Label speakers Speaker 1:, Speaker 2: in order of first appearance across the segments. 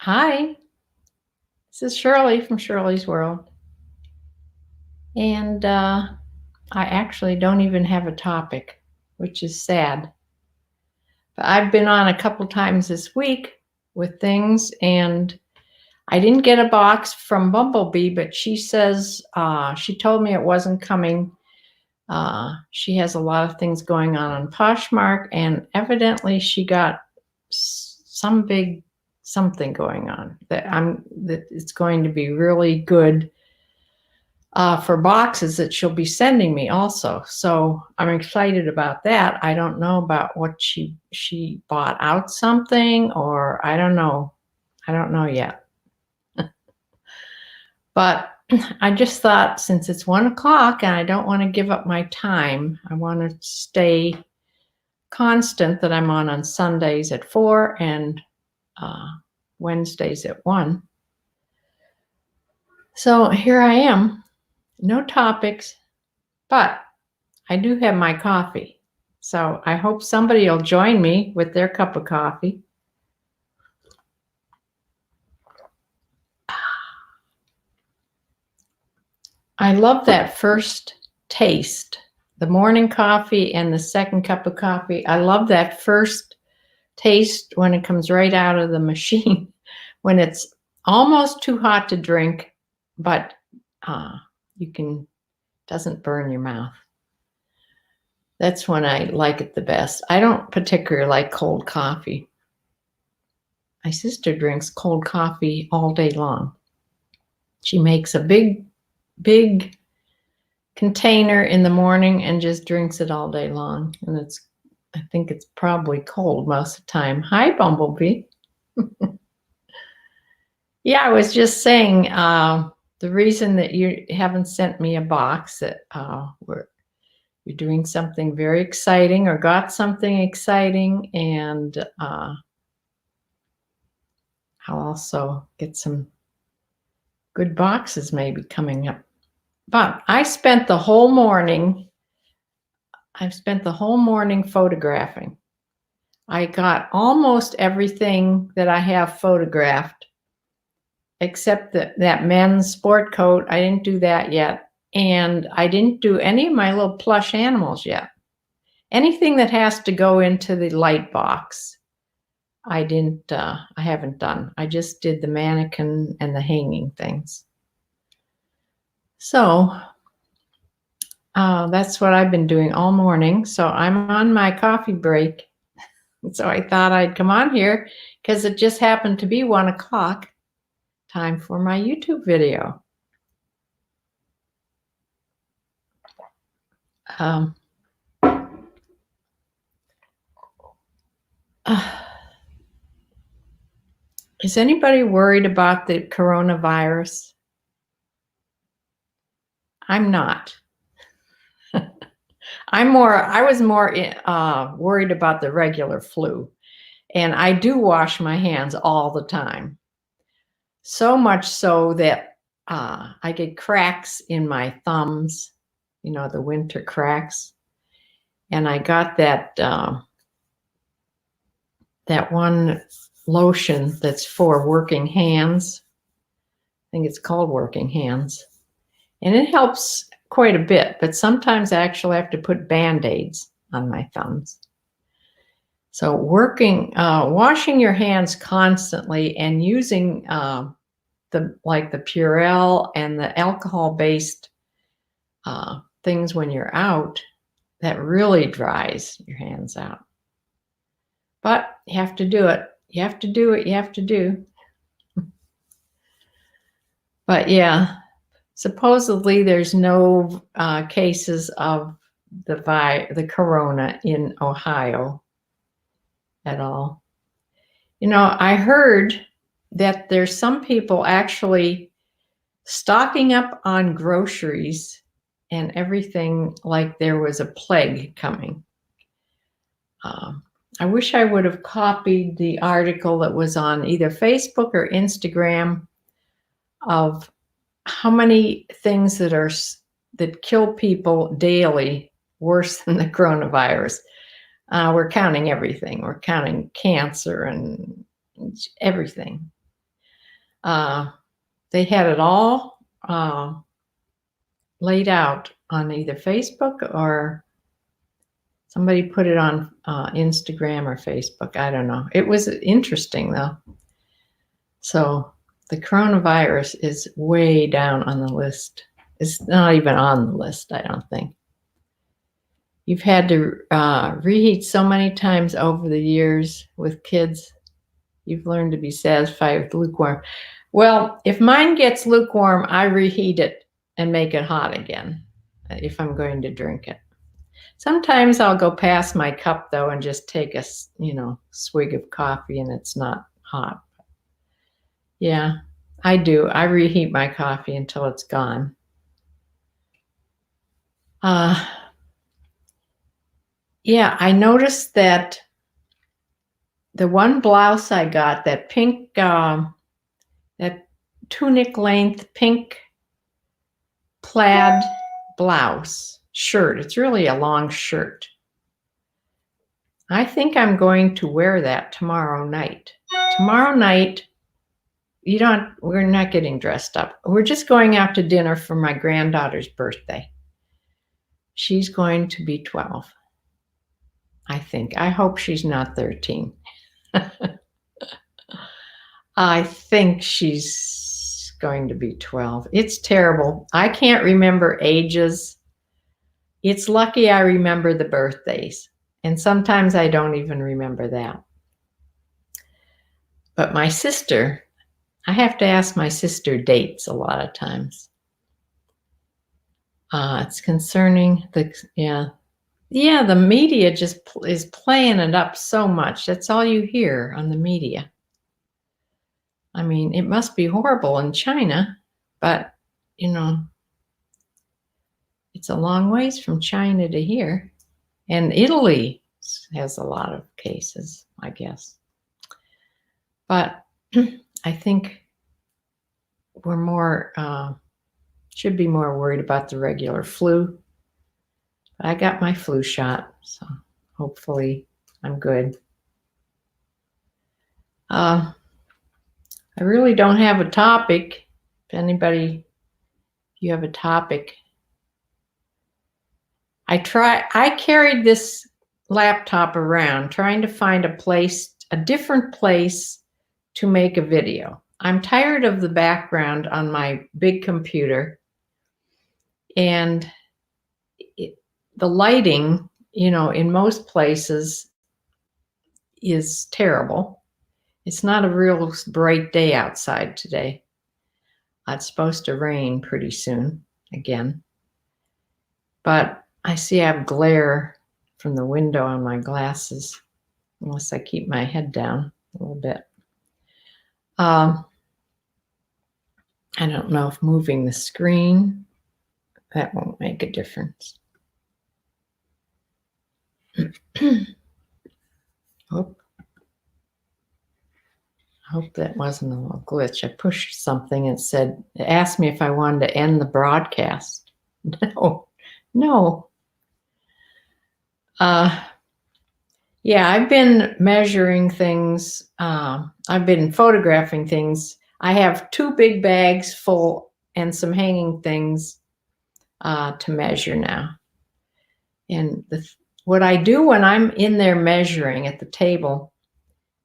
Speaker 1: Hi, this is Shirley from Shirley's World. And I actually don't even have a topic, which is sad. But I've been on a couple times this week with things, and I didn't get a box from Bumblebee, but she says she told me it wasn't coming. She has a lot of things going on Poshmark, and evidently she got some big something going on that it's going to be really good for boxes that she'll be sending me also. So I'm excited about that. I don't know about what she bought out something, or I don't know. I don't know yet. But I just thought, since it's 1 o'clock and I don't want to give up my time, I want to stay constant that I'm on Sundays at 4 and Wednesdays at 1. So here I am. No topics, but I do have my coffee. So I hope somebody will join me with their cup of coffee. I love that first taste, the morning coffee and the second cup of coffee. I love that first taste when it comes right out of the machine, when it's almost too hot to drink, but doesn't burn your mouth. That's when I like it the best. I don't particularly like cold coffee. My sister drinks cold coffee all day long. She makes a big container in the morning and just drinks it all day long. And I think it's probably cold most of the time. Hi, Bumblebee. Yeah, I was just saying the reason that you haven't sent me a box that you're doing something very exciting or got something exciting, and I'll also get some good boxes maybe coming up. But I've spent the whole morning photographing. I got almost everything that I have photographed, except that men's sport coat. I didn't do that yet. And I didn't do any of my little plush animals yet. Anything that has to go into the light box, I haven't done. I just did the mannequin and the hanging things. So that's what I've been doing all morning. So I'm on my coffee break. So I thought I'd come on here because it just happened to be 1 o'clock. Time for my YouTube video. Is anybody worried about the coronavirus? I'm not. I was more worried about the regular flu. And I do wash my hands all the time. So much so that I get cracks in my thumbs, the winter cracks. And I got that one lotion that's for working hands. I think it's called Working Hands. And it helps quite a bit, but sometimes I actually have to put Band-Aids on my thumbs. So washing your hands constantly and using the Purell and the alcohol-based things when you're out, that really dries your hands out. But you have to do it. You have to do what you have to do. But yeah, supposedly there's no cases of the corona in Ohio at all. I heard that there's some people actually stocking up on groceries and everything like there was a plague coming. I wish I would have copied the article that was on either Facebook or Instagram of how many things that kill people daily worse than the coronavirus. We're counting everything. We're counting cancer and everything. They had it all laid out on either Facebook or somebody put it on Instagram or Facebook. I don't know. It was interesting though. So the coronavirus is way down on the list. It's not even on the list, I don't think. You've had to reheat so many times over the years with kids. You've learned to be satisfied with lukewarm. Well, if mine gets lukewarm, I reheat it and make it hot again if I'm going to drink it. Sometimes I'll go past my cup though and just take a, swig of coffee and it's not hot. Yeah, I do. I reheat my coffee until it's gone. Yeah, I noticed that the one blouse I got, that pink, that tunic length pink plaid blouse shirt. It's really a long shirt. I think I'm going to wear that tomorrow night. Tomorrow night, we're not getting dressed up. We're just going out to dinner for my granddaughter's birthday. She's going to be 12. I think. I hope she's not 13. I think she's going to be 12. It's terrible. I can't remember ages. It's lucky I remember the birthdays. And sometimes I don't even remember that. But my sister, I have to ask my sister dates a lot of times. It's concerning the media just is playing it up so much. That's all you hear on the media. I mean, it must be horrible in China, but it's a long ways from China to here. And Italy has a lot of cases, I guess. But I think we're should be more worried about the regular flu. But I got my flu shot, so hopefully I'm good. I really don't have a topic. If you have a topic. I carried this laptop around trying to find a different place to make a video. I'm tired of the background on my big computer, and the lighting, in most places is terrible. It's not a real bright day outside today. It's supposed to rain pretty soon again. But I see I have glare from the window on my glasses, unless I keep my head down a little bit. I don't know if moving the screen, that won't make a difference. I hope that wasn't a little glitch. I pushed something and it asked me if I wanted to end the broadcast. No. Yeah, I've been measuring things. I've been photographing things. I have 2 big bags full and some hanging things to measure now. And what I do when I'm in there measuring at the table,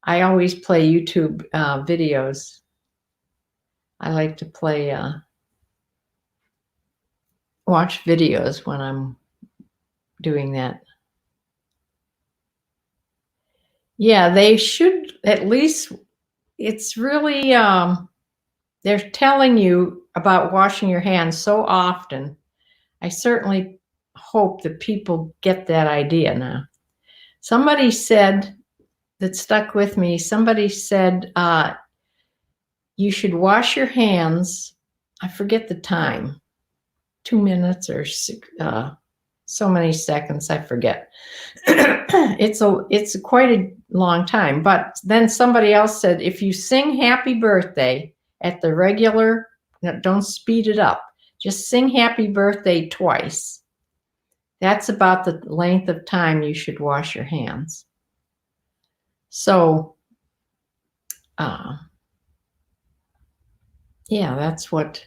Speaker 1: I always play YouTube videos. I like to watch videos when I'm doing that. Yeah, they should at least, it's really, they're telling you about washing your hands so often. I certainly hope that people get that idea now. Somebody said, that stuck with me, somebody said, you should wash your hands, I forget the time, 2 minutes or so many seconds, I forget. It's quite a long time. But then somebody else said, if you sing happy birthday at the regular, don't speed it up, just sing happy birthday twice. That's about the length of time you should wash your hands. So Yeah, that's what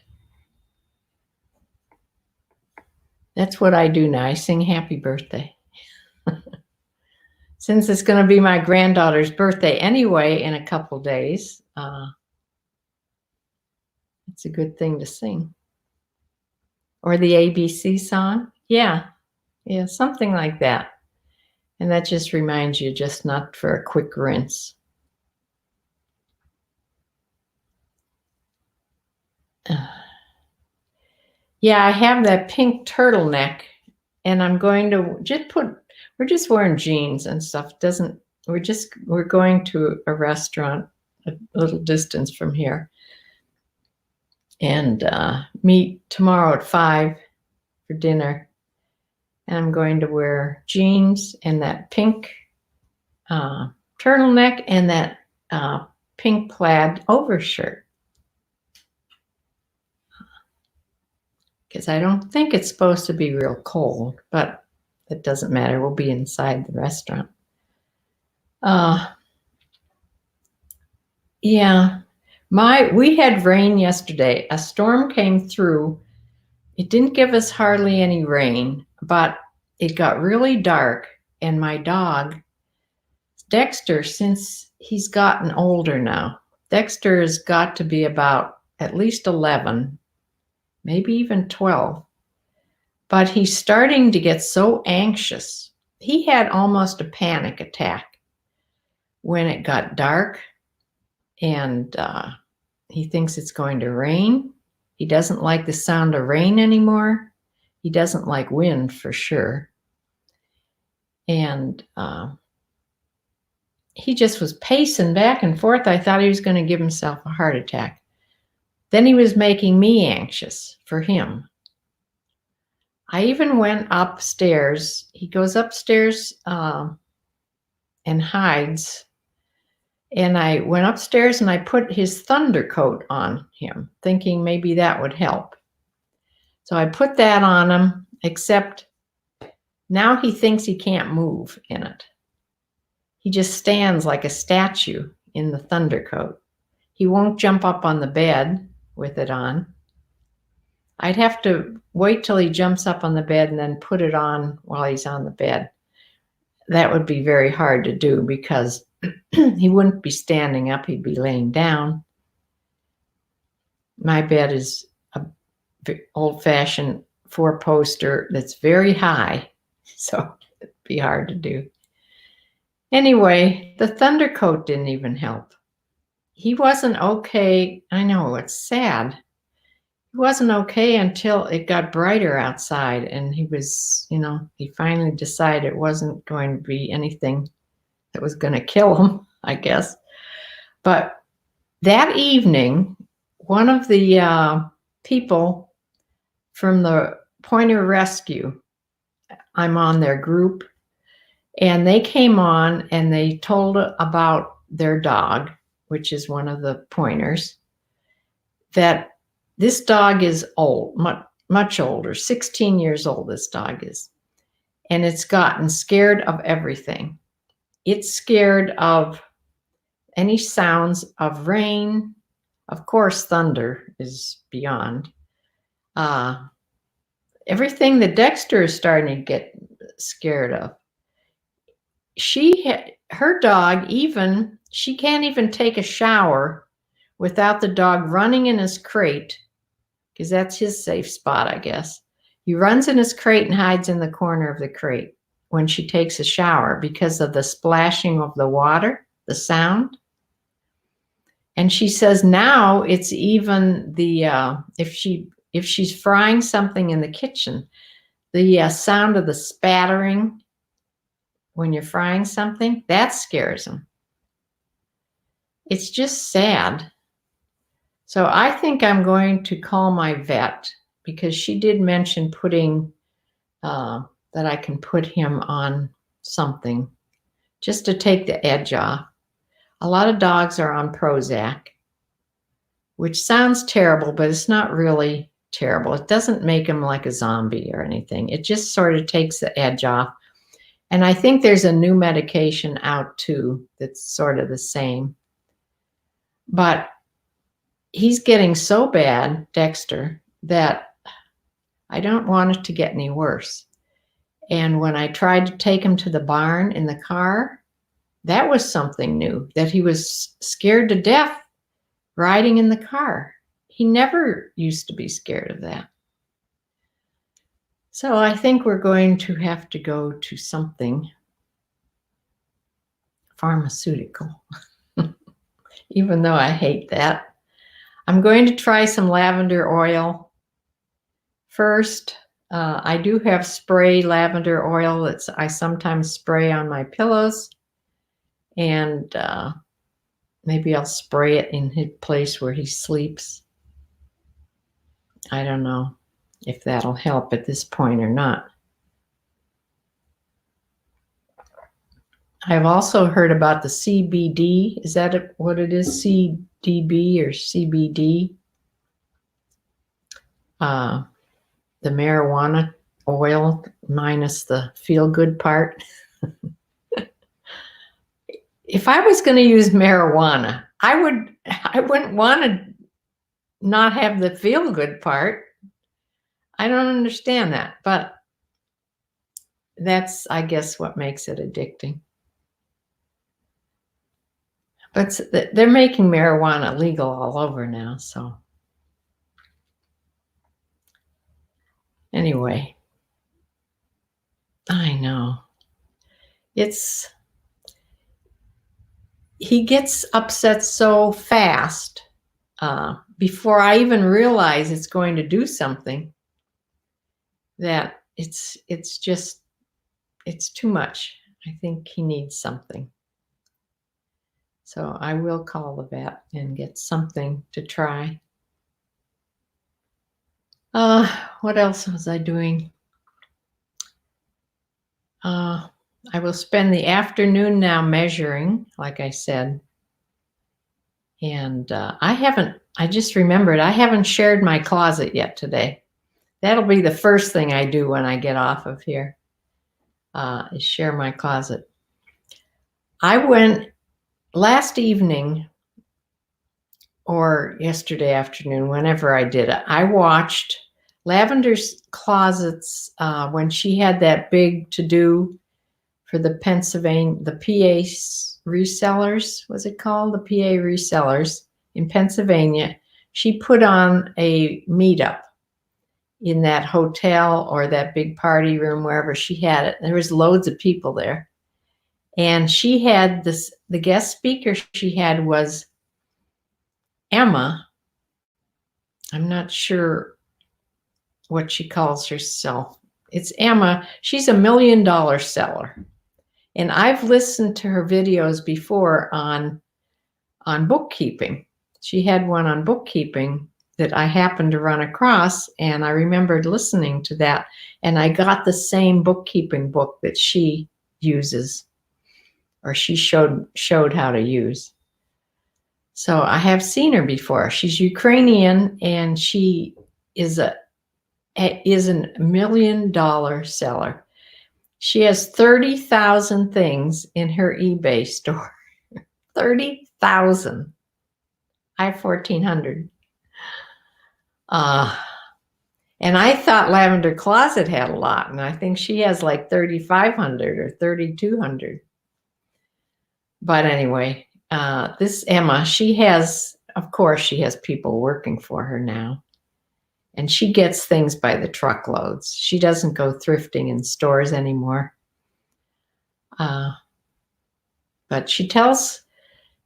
Speaker 1: I do now. I sing happy birthday. Since it's going to be my granddaughter's birthday anyway in a couple days, it's a good thing to sing. Or the ABC song. Yeah, something like that. And that just reminds you just not for a quick rinse. Yeah, I have that pink turtleneck, and I'm going to just we're just wearing jeans and stuff. We're going to a restaurant a little distance from here, and meet tomorrow at 5 for dinner. And I'm going to wear jeans and that pink turtleneck and that pink plaid overshirt. Because I don't think it's supposed to be real cold, but it doesn't matter. We'll be inside the restaurant. Yeah, we had rain yesterday. A storm came through. It didn't give us hardly any rain, but it got really dark. And my dog, Dexter, since he's gotten older now, Dexter has got to be about at least 11, maybe even 12. But he's starting to get so anxious. He had almost a panic attack when it got dark, and he thinks it's going to rain. He doesn't like the sound of rain anymore. He doesn't like wind for sure. And he just was pacing back and forth. I thought he was going to give himself a heart attack. Then he was making me anxious for him. I even went upstairs. He goes upstairs and hides. And I went upstairs and I put his thunder coat on him, thinking maybe that would help. So I put that on him, except now he thinks he can't move in it. He just stands like a statue in the thunder coat. He won't jump up on the bed with it on. I'd have to wait till he jumps up on the bed and then put it on while he's on the bed. That would be very hard to do because he wouldn't be standing up, he'd be laying down. My bed is an old-fashioned 4-poster that's very high, so it'd be hard to do. Anyway, the thunder coat didn't even help. He wasn't okay. I know, it's sad. He wasn't okay until it got brighter outside, and he was, he finally decided it wasn't going to be anything that was going to kill him, I guess. But that evening, one of the people from the Pointer Rescue, I'm on their group, and they came on and they told about their dog, which is one of the pointers, that this dog is old, much older, 16 years old this dog is. And it's gotten scared of everything. It's scared of any sounds of rain. Of course, thunder is beyond. Everything that Dexter is starting to get scared of. Her dog, she can't even take a shower without the dog running in his crate, because that's his safe spot, I guess. He runs in his crate and hides in the corner of the crate when she takes a shower because of the splashing of the water, the sound. And she says now it's even the if she's frying something in the kitchen, the sound of the spattering when you're frying something, that scares him. It's just sad. So I think I'm going to call my vet, because she did mention putting that I can put him on something just to take the edge off. A lot of dogs are on Prozac, which sounds terrible, but it's not really terrible. It doesn't make him like a zombie or anything. It just sort of takes the edge off. And I think there's a new medication out too that's sort of the same. But he's getting so bad, Dexter, that I don't want it to get any worse. And when I tried to take him to the barn in the car, that was something new, that he was scared to death riding in the car. He never used to be scared of that. So I think we're going to have to go to something pharmaceutical, even though I hate that. I'm going to try some lavender oil first. I do have spray lavender oil that I sometimes spray on my pillows, and maybe I'll spray it in his place where he sleeps. I don't know if that'll help at this point or not. I've also heard about the CBD. Is that what it is? CDB or CBD? The marijuana oil minus the feel-good part. If I was going to use marijuana, I wouldn't want to not have the feel-good part. I don't understand that, but that's, I guess, what makes it addicting. But they're making marijuana legal all over now, so anyway, I know. He gets upset so fast before I even realize it's going to do something, that it's too much. I think he needs something. So I will call the vet and get something to try. What else was I doing? I will spend the afternoon now measuring, like I said. And I just remembered, I haven't shared my closet yet today. That'll be the first thing I do when I get off of here, is share my closet. I went last evening or yesterday afternoon, whenever I did it, I watched Lavender's closets when she had that big to-do for the PA resellers, was it called? The PA resellers in Pennsylvania. She put on a meetup in that hotel or that big party room, wherever she had it. There was loads of people there. And she had the guest speaker she had was Emma. I'm not sure what she calls herself. It's Emma. She's $1 million seller. And I've listened to her videos before on bookkeeping. She had one on bookkeeping that I happened to run across, and I remembered listening to that, and I got the same bookkeeping book that she uses, or she showed how to use. So I have seen her before. She's Ukrainian, and she is a $1 million seller. She has 30,000 things in her eBay store. 30,000. I have 1,400. And I thought Lavender Closet had a lot, and I think she has like 3,500 or 3,200. But anyway, this Emma, of course, she has people working for her now. And she gets things by the truckloads. She doesn't go thrifting in stores anymore. But she tells,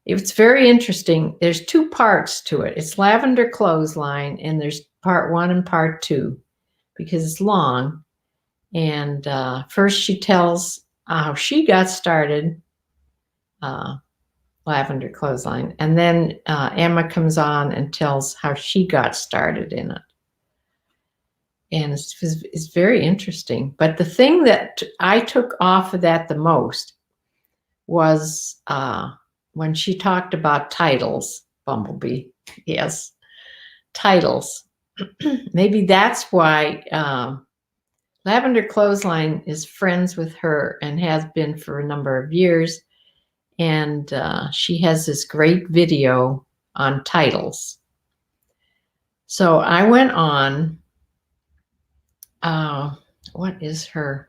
Speaker 1: it's very interesting. There's two parts to it. It's Lavender Clothesline, and there's part 1 and part 2 because it's long. And first she tells how she got started, Lavender Clothesline. And then Emma comes on and tells how she got started in it. And it's very interesting. But the thing that I took off of that the most was when she talked about titles, Bumblebee. Yes, titles. Maybe that's why Lavender Clothesline is friends with her and has been for a number of years. And she has this great video on titles. So I went on, what is her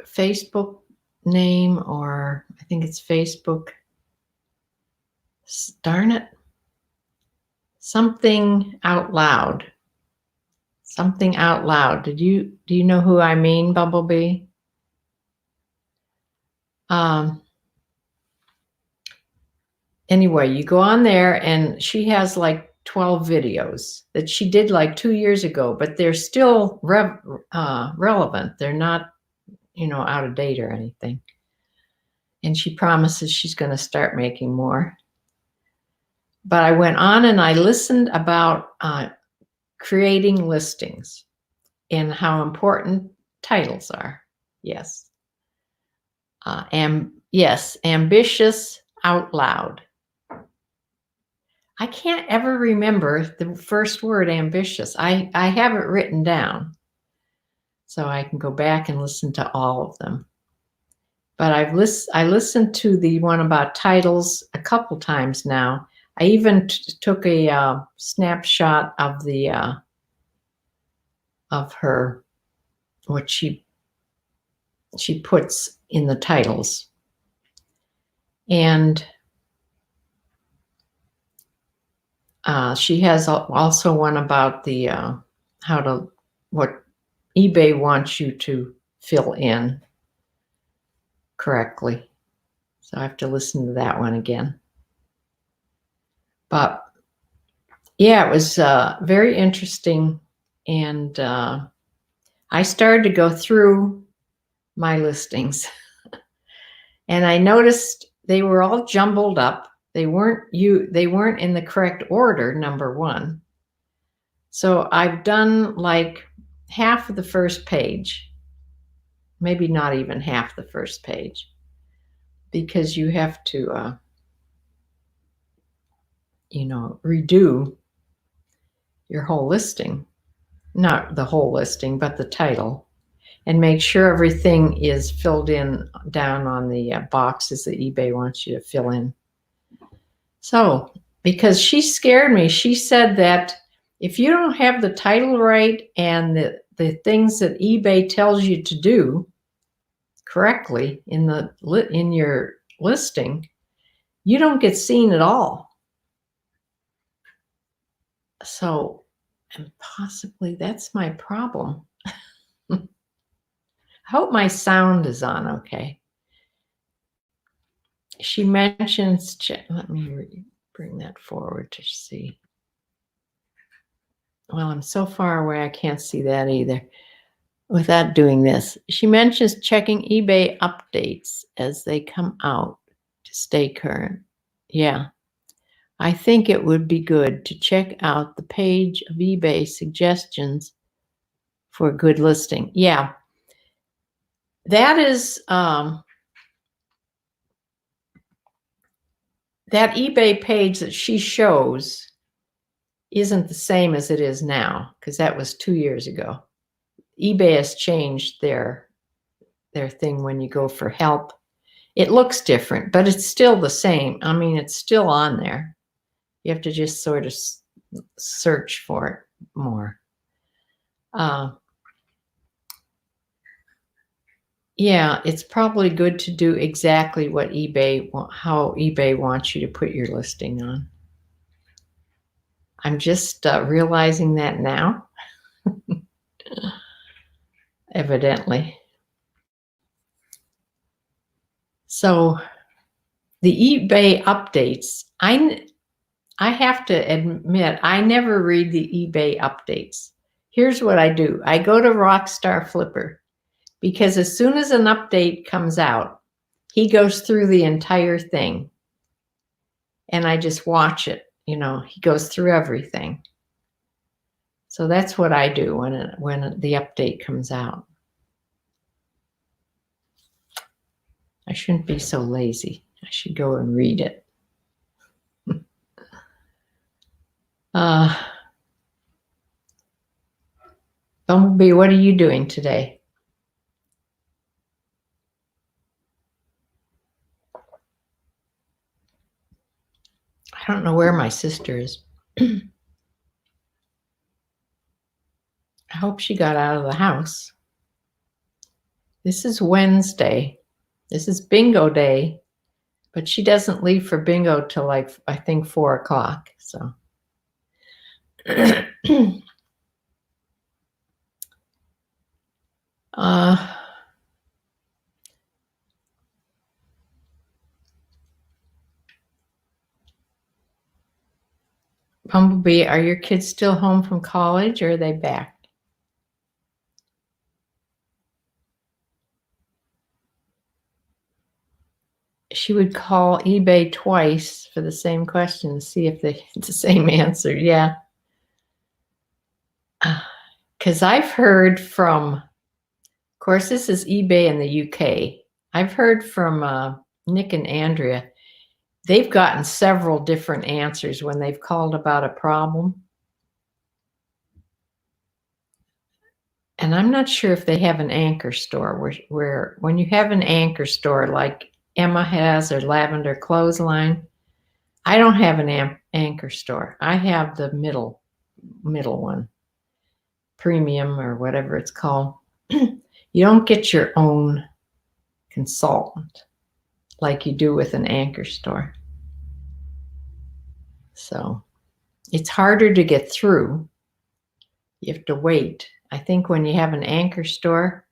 Speaker 1: Facebook name, or I think it's Facebook. Darn it. Something Out Loud. Something Out Loud. Do you know who I mean, Bumblebee? Anyway, you go on there and she has like 12 videos that she did like 2 years ago, but they're still relevant. They're not, out of date or anything. And she promises she's going to start making more. But I went on and I listened about creating listings and how important titles are. Yes. Yes, ambitious out loud. I can't ever remember the first word, ambitious. I have it written down so I can go back and listen to all of them. But I listened to the one about titles a couple times now. I even took a snapshot of the of her, what she puts in the titles. And she has also one about the what eBay wants you to fill in correctly. So I have to listen to that one again. But yeah, it was very interesting. And I started to go through my listings and I noticed they were all jumbled up. They weren't in the correct order, number one. So I've done like half of the first page, maybe not even half the first page, because you have to, redo your whole listing, not the whole listing, but the title, and make sure everything is filled in down on the boxes that eBay wants you to fill in. So, because she scared me, she said that if you don't have the title right and the things that eBay tells you to do correctly in your listing, you don't get seen at all. So, and possibly that's my problem. I hope my sound is on okay. She mentions, let me bring that forward to see. Well, I'm so far away, I can't see that either without doing this. She mentions checking eBay updates as they come out to stay current. Yeah. I think it would be good to check out the page of eBay suggestions for a good listing. Yeah. That is, that eBay page that she shows isn't the same as it is now, because that was 2 years ago. eBay has changed their thing when you go for help. It looks different, but it's still the same. I mean, it's still on there. You have to just sort of search for it more. Yeah, it's probably good to do exactly what how eBay wants you to put your listing on. I'm just realizing that now, evidently. So the eBay updates, I have to admit, I never read the eBay updates. Here's what I do. I go to Rockstar Flipper, because as soon as an update comes out, he goes through the entire thing. And I just watch it. He goes through everything. So that's what I do when the update comes out. I shouldn't be so lazy. I should go and read it. Bumblebee, what are you doing today? I I don't know where my sister is. I hope she got out of the house. This is Wednesday. This is bingo day, but she doesn't leave for bingo till like, I think 4 o'clock. So Bumblebee, are your kids still home from college or are they back? She would call eBay twice for the same question to see if it's the same answer. Yeah. Because I've heard from, of course, this is eBay in the UK. I've heard from Nick and Andrea. They've gotten several different answers when they've called about a problem. And I'm not sure if they have an anchor store where when you have an anchor store like Emma has or Lavender Clothesline, I don't have an anchor store. I have the middle one, premium or whatever it's called. You don't get your own consultant like you do with an anchor store. So it's harder to get through. You have to wait. I think when you have an anchor store,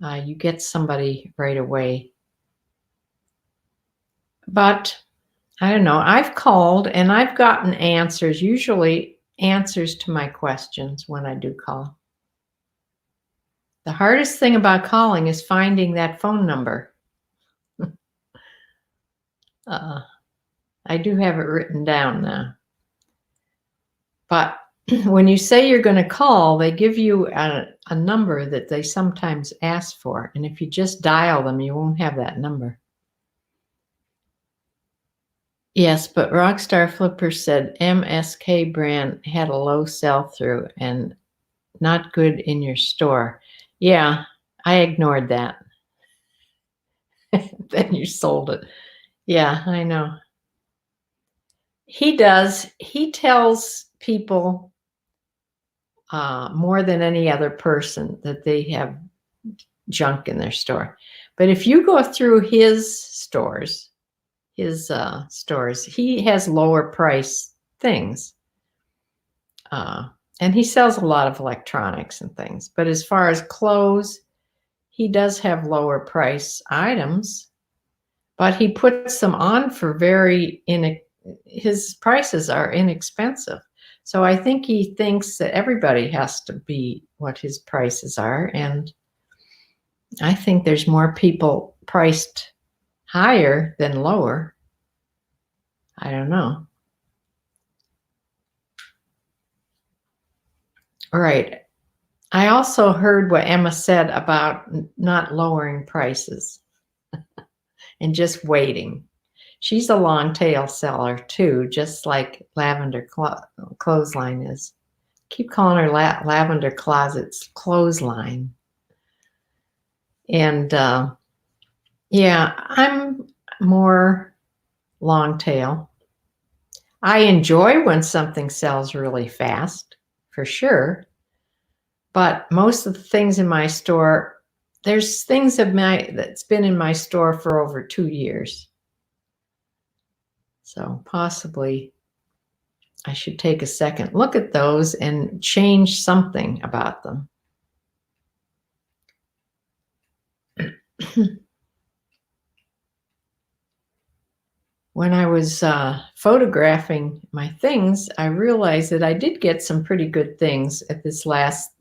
Speaker 1: you get somebody right away. But I don't know. I've called and I've gotten answers, usually answers to my questions when I do call. The hardest thing about calling is finding that phone number. I do have it written down now. But when you say you're going to call, they give you a number that they sometimes ask for. And if you just dial them, you won't have that number. Yes, but Rockstar Flipper said MSK brand had a low sell-through and not good in your store. Yeah, I ignored that. Then you sold it. Yeah, I know. He does. He tells people more than any other person that they have junk in their store. But if you go through his stores, he has lower price things. And he sells a lot of electronics and things. But as far as clothes, he does have lower price items, but he puts them on for his prices are inexpensive. So I think he thinks that everybody has to be what his prices are. And I think there's more people priced higher than lower. I don't know. All right. I also heard what Emma said about not lowering prices and just waiting. She's a long tail seller too, just like Lavender Clothesline is. Keep calling her Lavender Closet's Clothesline. And yeah, I'm more long tail. I enjoy when something sells really fast, for sure. But most of the things in my store, there's things that's been in my store for over 2 years. So possibly I should take a second look at those and change something about them. When I was photographing my things, I realized that I did get some pretty good things at these last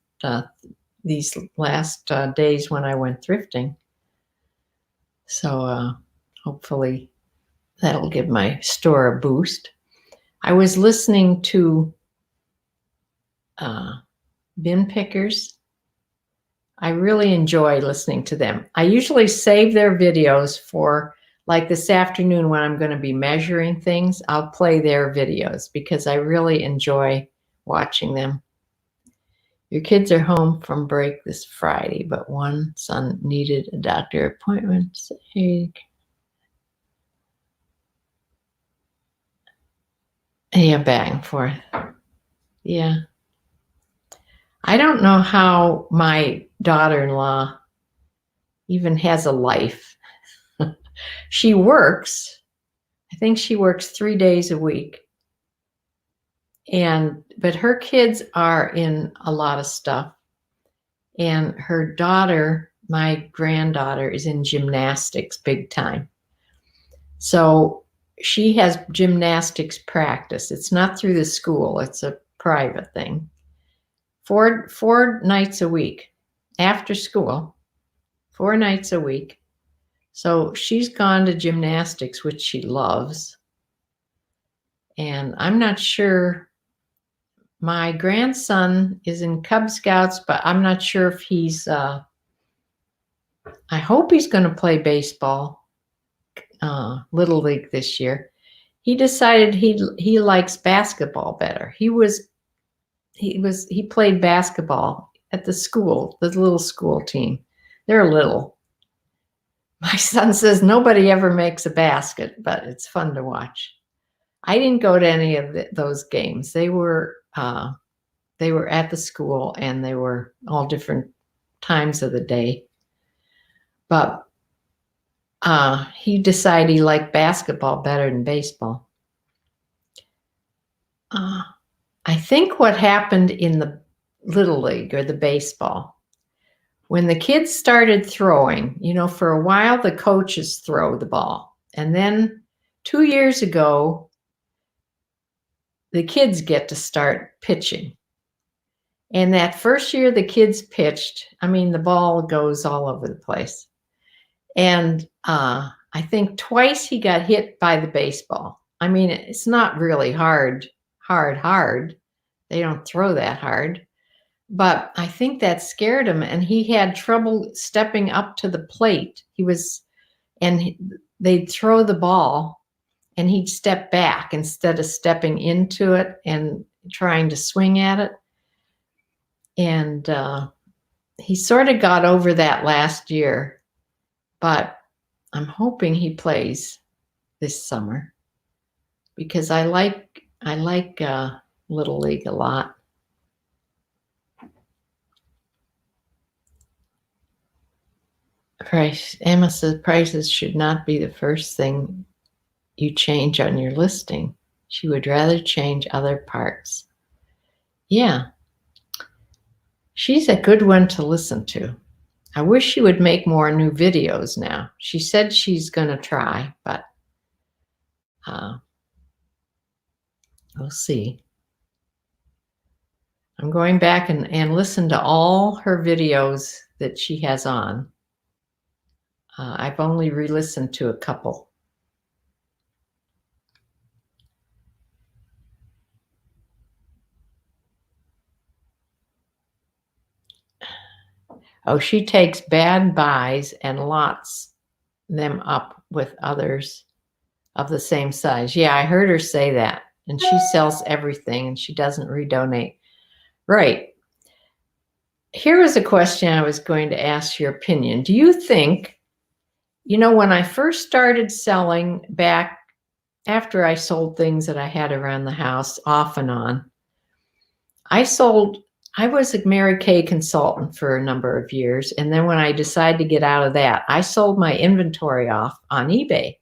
Speaker 1: days when I went thrifting. So hopefully that'll give my store a boost. I was listening to bin pickers. I really enjoy listening to them. I usually save their videos for like this afternoon when I'm going to be measuring things. I'll play their videos because I really enjoy watching them. Your kids are home from break this Friday, but one son needed a doctor appointment. Hey. Yeah, back and forth. Yeah. I don't know how my daughter-in-law even has a life. She works. I think she works 3 days a week. But her kids are in a lot of stuff. And her daughter, my granddaughter, is in gymnastics big time. So she has gymnastics practice. It's not through the school, it's a private thing. Four nights a week after school, 4 nights a week. So she's gone to gymnastics, which she loves. And I'm not sure. My grandson is in Cub Scouts, but I'm not sure if he's, I hope he's going to play baseball, Little League this year. He decided he likes basketball better. He played basketball at the school, the little school team. They're little. My son says nobody ever makes a basket, but it's fun to watch. I didn't go to any of those games. They were at the school, and they were all different times of the day. But he decided he liked basketball better than baseball. I think what happened in the Little League or the baseball, when the kids started throwing, for a while the coaches throw the ball. And then 2 years ago, the kids get to start pitching. And that first year the kids pitched, the ball goes all over the place. And I think twice he got hit by the baseball. It's not really hard. They don't throw that hard. But I think that scared him, and he had trouble stepping up to the plate. They'd throw the ball, and he'd step back instead of stepping into it and trying to swing at it. And he sort of got over that last year, but I'm hoping he plays this summer because I like Little League a lot. Emma says prices should not be the first thing you change on your listing. She would rather change other parts. Yeah. She's a good one to listen to. I wish she would make more new videos now. She said she's going to try, but we'll see. I'm going back and listen to all her videos that she has on. I've only re-listened to a couple. Oh, she takes bad buys and lots them up with others of the same size. Yeah, I heard her say that. And she sells everything, and she doesn't redonate. Right. Here is a question I was going to ask your opinion. Do you think, when I first started selling back after I sold things that I had around the house off and on, I was a Mary Kay consultant for a number of years. And then when I decided to get out of that, I sold my inventory off on eBay,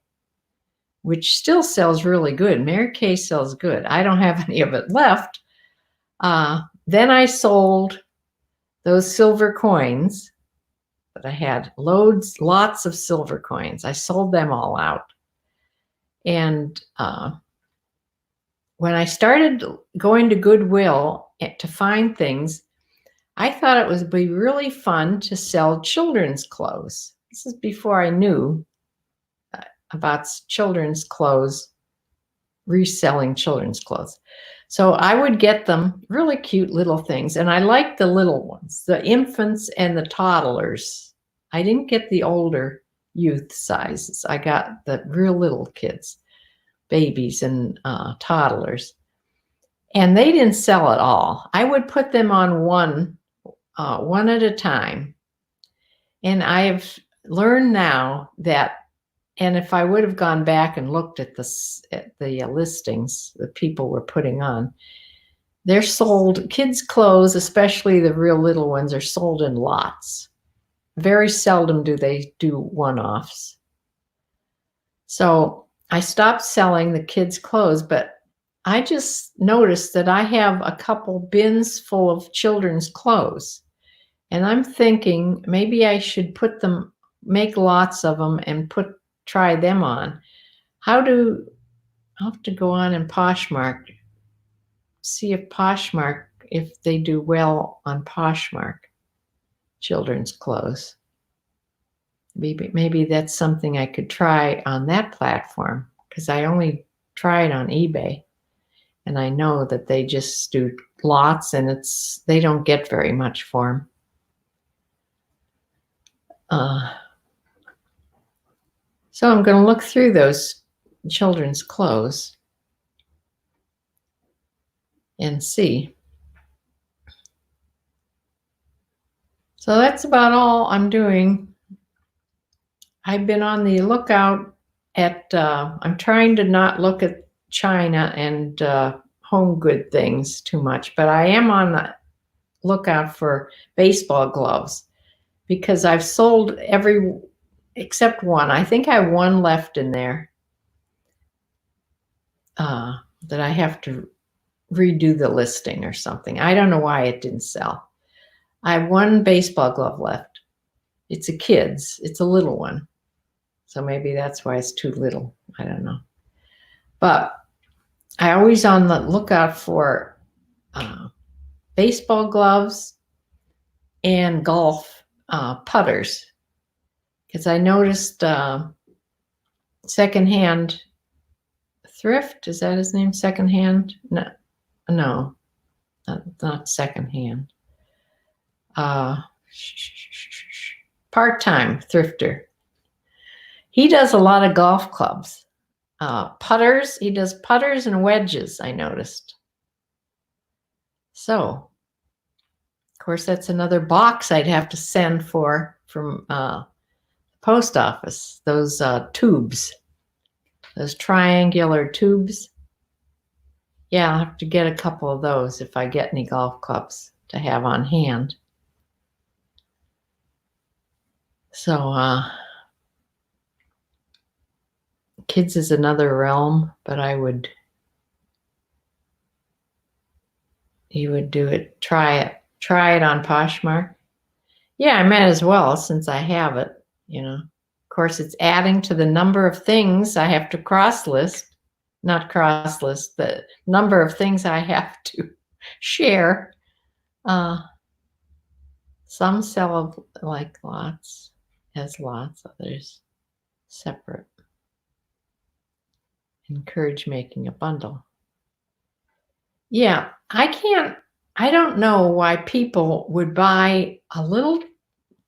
Speaker 1: which still sells really good. Mary Kay sells good. I don't have any of it left. Then I sold those silver coins that I had, lots of silver coins. I sold them all out. And when I started going to Goodwill to find things, I thought it would be really fun to sell children's clothes. This is before I knew about children's clothes, reselling children's clothes. So I would get them really cute little things. And I liked the little ones, the infants and the toddlers. I didn't get the older youth sizes. I got the real little kids, babies and toddlers. And they didn't sell at all. I would put them on one at a time. And I've learned now that And if I would have gone back and looked at the listings that people were putting on, they're sold, kids' clothes, especially the real little ones, are sold in lots. Very seldom do they do one-offs. So I stopped selling the kids' clothes, but I just noticed that I have a couple bins full of children's clothes. And I'm thinking maybe I should make lots of them and try them on. I'll have to go on in Poshmark, see if they do well on Poshmark, children's clothes. Maybe that's something I could try on that platform, because I only tried on eBay. And I know that they just do lots, and they don't get very much for them. So I'm going to look through those children's clothes and see. So that's about all I'm doing. I've been on the lookout I'm trying to not look at China and home good things too much, but I am on the lookout for baseball gloves, because I've sold every except one. I think I have one left in there that I have to redo the listing or something. I don't know why it didn't sell. I have one baseball glove left. It's a kid's. It's a little one. So maybe that's why it's too little. I don't know. But I always on the lookout for baseball gloves and golf putters, because I noticed Secondhand Thrift. Is that his name? Secondhand? No, not Secondhand. Part-time thrifter. He does a lot of golf clubs. Putters. He does putters and wedges, I noticed. So, of course, that's another box I'd have to send from post office. Those tubes, those triangular tubes. Yeah, I'll have to get a couple of those if I get any golf clubs to have on hand. So, kids is another realm, but you would do it, try it on Poshmark. Yeah, I might as well, since I have it, Of course, it's adding to the number of things I have to the number of things I have to share. Some sell like lots, others separate. Encourage making a bundle. Yeah, I don't know why people would buy a little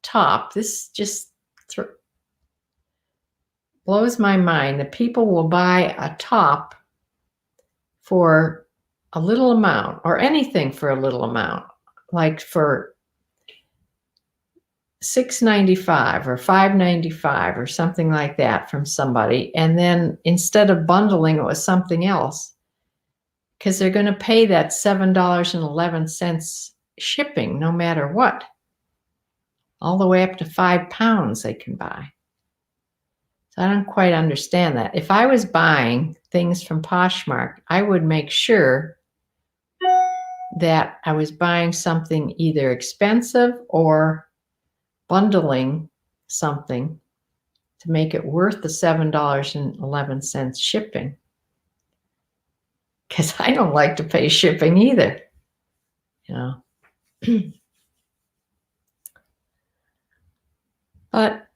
Speaker 1: top. This just blows my mind that people will buy a top for a little amount, or anything for a little amount, like for $6.95 or $5.95 or something like that from somebody, and then instead of bundling it with something else, because they're going to pay that $7.11 shipping no matter what, all the way up to 5 pounds they can buy. So I don't quite understand that. If I was buying things from Poshmark, I would make sure that I was buying something either expensive or bundling something to make it worth the $7.11 shipping. Because I don't like to pay shipping either. But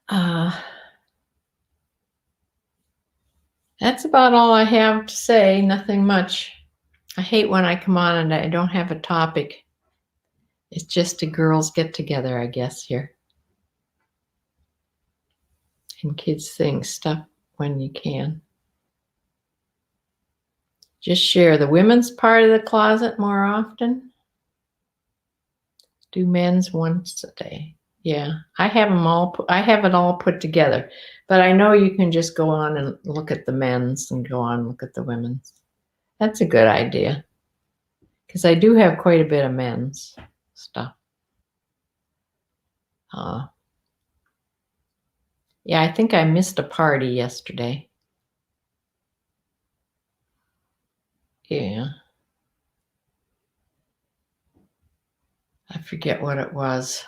Speaker 1: that's about all I have to say. Nothing much. I hate when I come on and I don't have a topic. It's just a girls get together, I guess, here. And kids think stuff when you can. Just share the women's part of the closet more often. Do men's once a day. Yeah, I have them all. I have it all put together, but I know you can just go on and look at the men's and go on and look at the women's. That's a good idea because I do have quite a bit of men's stuff. Yeah, I think I missed a party yesterday. Yeah, I forget what it was.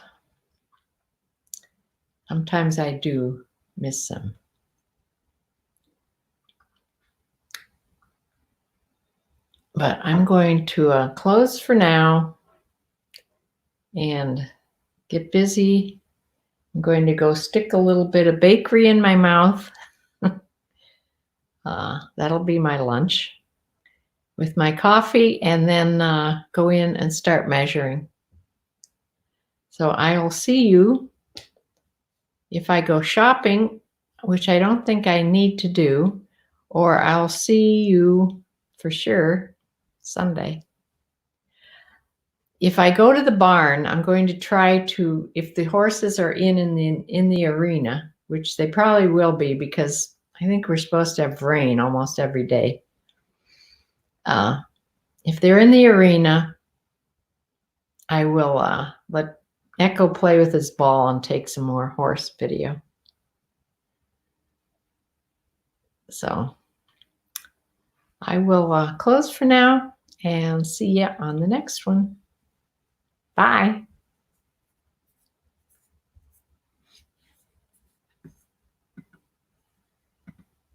Speaker 1: Sometimes I do miss them. But I'm going to close for now and get busy. I'm going to go stick a little bit of bakery in my mouth. That'll be my lunch with my coffee, and then go in and start measuring. So I'll see you if I go shopping, which I don't think I need to do, or I'll see you for sure Sunday. If I go to the barn, I'm going to try to, if the horses are in the arena, which they probably will be because I think we're supposed to have rain almost every day. If they're in the arena, I will let Echo play with his ball and take some more horse video. So I will close for now and see you on the next one. Bye.